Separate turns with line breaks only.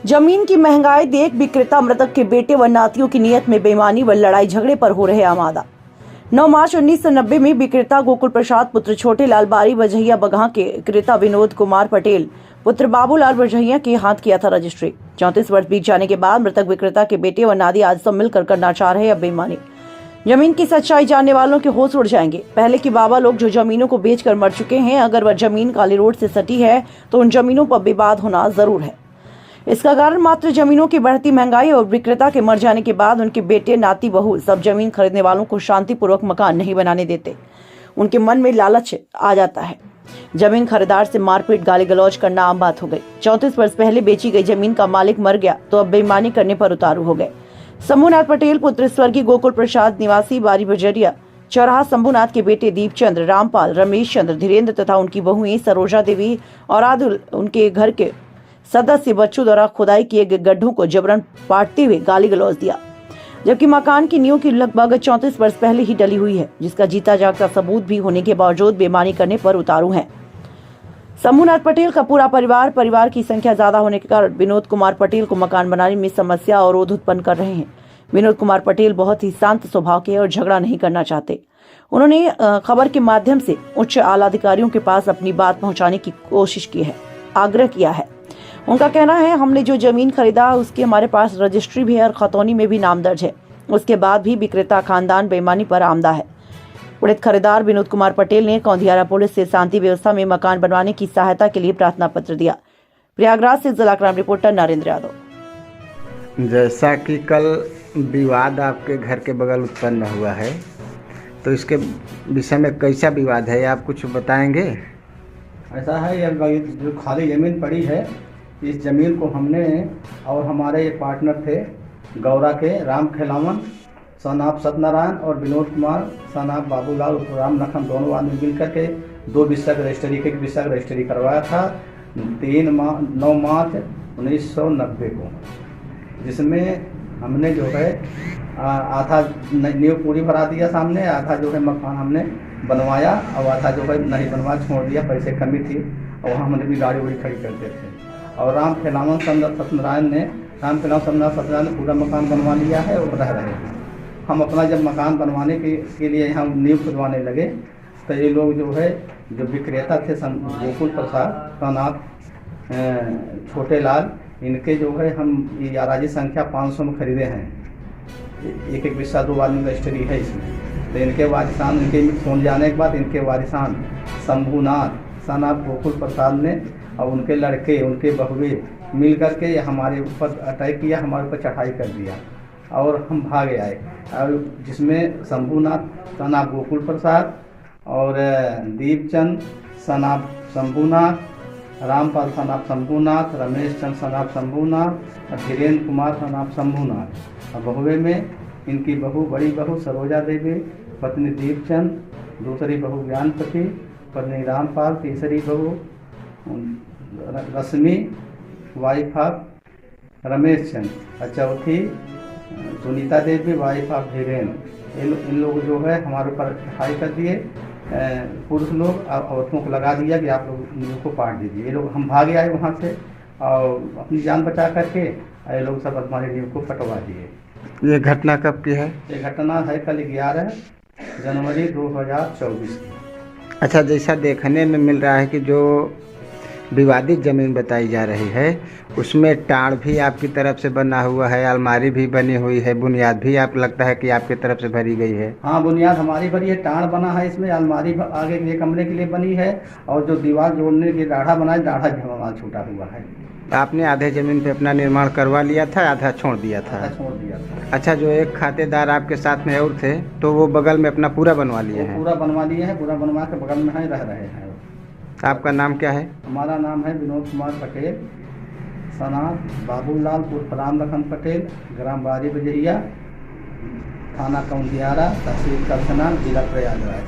जमीन की महंगाई देख विक्रेता मृतक के बेटे व नातियों की नीयत में बेईमानी व लड़ाई झगड़े पर हो रहे आमादा। 9 मार्च 1990 में विक्रेता गोकुल प्रसाद पुत्र छोटे लाल बारी वजहिया बगहा के क्रेता विनोद कुमार पटेल पुत्र बाबूलाल वजहिया के हाथ किया था रजिस्ट्री। 34 वर्ष बीत जाने के बाद मृतक विक्रेता के बेटे व नाती आज सब मिलकर करना चाह रहे हैं बेईमानी। जमीन की सच्चाई जानने वालों के होश उड़ जाएंगे। पहले की बाबा लोग जो जमीनों को बेचकर मर चुके हैं, अगर वह जमीन काली रोड से सटी है तो उन जमीनों पर विवाद होना जरूर है। इसका कारण मात्र जमीनों की बढ़ती महंगाई और विक्रेता के मर जाने के बाद उनके बेटे नाती बहू सब जमीन खरीदने वालों को शांतिपूर्वक मकान नहीं बनाने देते। उनके मन में लालच आ जाता है। जमीन खरीदार से मारपीट गाली गलौज करना आम बात हो गई। 34 वर्ष पहले बेची गई जमीन का मालिक मर गया तो अब बेईमानी करने पर उतारू हो गए। शंभूनाथ पटेल पुत्र स्वर्गीय गोकुल प्रसाद निवासी बारी बजरिया चौराहा शंभूनाथ के बेटे दीपचंद्र, रामपाल, रमेश चंद्र, धीरेन्द्र तथा उनकी बहुएं सरोजा देवी और आदुल उनके घर के सदस्य बच्चों द्वारा खुदाई किए गए गड्ढों को जबरन पाटते हुए गाली गलौज दिया, जबकि मकान की नींव की लगभग 34 वर्ष पहले ही डली हुई है, जिसका जीता जागता सबूत भी होने के बावजूद बेईमानी करने पर उतारू हैं। शंभूनाथ पटेल का पूरा परिवार की संख्या ज्यादा होने के कारण विनोद कुमार पटेल को मकान बनाने में समस्या और रोध उत्पन्न कर रहे हैं। विनोद कुमार पटेल बहुत ही शांत स्वभाव के और झगड़ा नहीं करना चाहते। उन्होंने खबर के माध्यम से उच्च आला अधिकारियों के पास अपनी बात पहुंचाने की कोशिश की है, आग्रह किया है। उनका कहना है, हमने जो जमीन खरीदा उसकी हमारे पास रजिस्ट्री भी है और खतौनी में भी नाम दर्ज है। उसके बाद भी विक्रेता खानदान बेईमानी पर आमदा है। पीड़ित खरीदार विनोद कुमार पटेल ने कौंधियारा पुलिस से शांति व्यवस्था में मकान बनवाने की सहायता के लिए प्रार्थना पत्र दिया। प्रयागराज से जिला क्राइम रिपोर्टर नरेंद्र यादव।
जैसा कि कल विवाद आपके घर के बगल उत्पन्न हुआ है, तो इसके विषय में कैसा विवाद है, आप कुछ बताएंगे?
ऐसा है, यह जो खाली ज़मीन पड़ी है, इस ज़मीन को हमने और हमारे ये पार्टनर थे गौरा के राम खेलावन सन ऑफ सत्यनारायण और विनोद कुमार सन ऑफ बाबूलाल राम लखन दोनों आदमी मिल करके 2 विषय रजिस्ट्री करवाया था 9 मार्च 1990 को, जिसमें हमने जो है आधा नींव पूरी भरा दिया सामने, आधा जो है मकान हमने बनवाया और आधा जो है नहीं बनवा छोड़ दिया, पैसे कमी थी और वहाँ हमने भी गाड़ी वाड़ी खड़ी करते थे। और राम खेलावन सत्यनारायण ने पूरा मकान बनवा लिया है और रह रहे हैं। हम अपना जब मकान बनवाने के लिए हम नींव खुदवाने लगे तो ये लोग जो है जो विक्रेता थे गोकुल प्रसाद का नाम छोटे लाल, इनके जो है हम ये याराजी संख्या 500 में खरीदे हैं। एक विस्सा 2 आदमी रजिस्ट्री है इसमें। तो इनके वारिसान, इनके फोन जाने के बाद इनके वारिसान शंभूनाथ सन ऑफ गोकुल प्रसाद ने और उनके लड़के, उनके बहुए मिल करके हमारे ऊपर अटैक किया, हमारे ऊपर चढ़ाई कर दिया और हम भागे आए। और जिसमें शंभूनाथ सन ऑफ गोकुल प्रसाद और Deepchand son of Shambhunath, Rampal son of Shambhunath, Ramesh Chand son of Shambhunath और धीरेन्द्र कुमार सन ऑफ शंभूनाथ। और बहुए में इनकी बड़ी बहू सरोजा देवी, पत्नी दीपचंद, दूसरी बहू ज्ञानपति, पत्नी रामपाल, तीसरी बहू रश्मि, वाइफ ऑफ रमेश चंद और चौथी सुनीता देवी, वाइफ ऑफ धीरेन्द्र। इन लोग जो है हमारे ऊपर चढ़ाई कर दिए। पुरुष लोग औरतों को लगा दिया कि आप लोग नींव को पाट दीजिए। ये लोग, हम भागे आए वहाँ से और अपनी जान बचा करके ये लोग सब हमारे नींव को पटवा दिए।
ये घटना कब की है?
ये घटना है कल 11 जनवरी 2024 की।
अच्छा, जैसा देखने में मिल रहा है कि जो विवादित ज़मीन बताई जा रही है उसमें टाड़ भी आपकी तरफ से बना हुआ है, अलमारी भी बनी हुई है, बुनियाद भी आप लगता है कि आपकी तरफ से भरी गई है।
हाँ, बुनियाद हमारी भरी है, टाड़ बना है, इसमें अलमारी आगे के कमरे के लिए बनी है और जो दीवार जोड़ने की दाढ़ा बना है, दाढ़ा भी हमारा छूटा हुआ है।
आपने आधे ज़मीन पे अपना निर्माण करवा लिया था, आधा छोड़ दिया था?
छोड़ दिया था।
अच्छा, जो एक खातेदार आपके साथ में और थे तो वो बगल में अपना पूरा बनवा लिए हैं?
पूरा बनवा लिए हैं, पूरा बनवा के बगल में है, रह रहे हैं।
आपका नाम क्या है?
हमारा नाम है विनोद कुमार पटेल, सनात बाबूलाल उर्फ राम लखन पटेल, ग्राम बारी बजहिया, थाना कौंधियारा, तहसील करसना, जिला प्रयागराज।